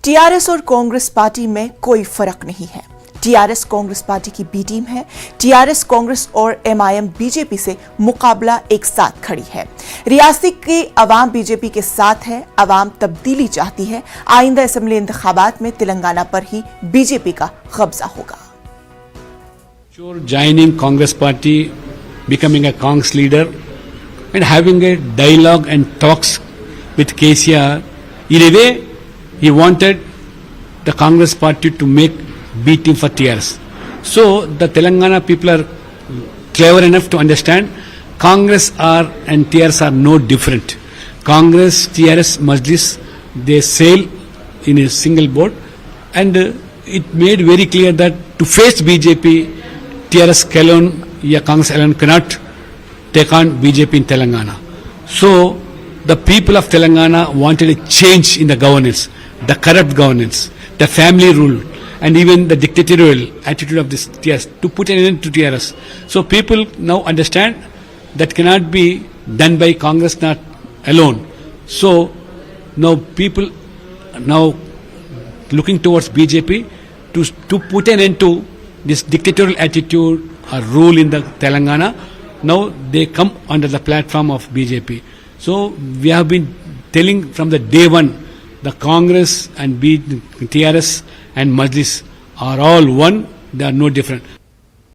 TRS और Congress party में कोई फर्क नहीं है। टीआरएस कांग्रेस पार्टी की बी टीम है। टीआरएस कांग्रेस और एमआईएम बीजेपी से मुकाबला एक साथ खड़ी है। रियासत की अवाम बीजेपी के साथ है। अवाम तब्दीली चाहती है। आइंदा असेंबली इंतखाबात में तेलंगाना पर ही बीजेपी का कब्जा होगा। Joining Congress party, becoming a Congress leader and having a dialogue and talks with KCR, in a way he wanted the Congress party to make B team for TRS. So the Telangana people are clever enough to understand Congress and TRS are no different. Congress, TRS, Majlis, they sail in a single boat, and it made very clear that to face BJP, TRS alone या Congress alone cannot take on BJP in Telangana. So the people of Telangana wanted a change in the governance, the corrupt governance, the family rule, and even the dictatorial attitude of this TRS, to put an end to TRS. So people now understand that cannot be done by Congress not alone. So now people now looking towards BJP to put an end to this dictatorial attitude or rule in the Telangana. Now they come under the platform of BJP. So we have been telling from the day one, the Congress and TRS and Majlis are all one, they are no different.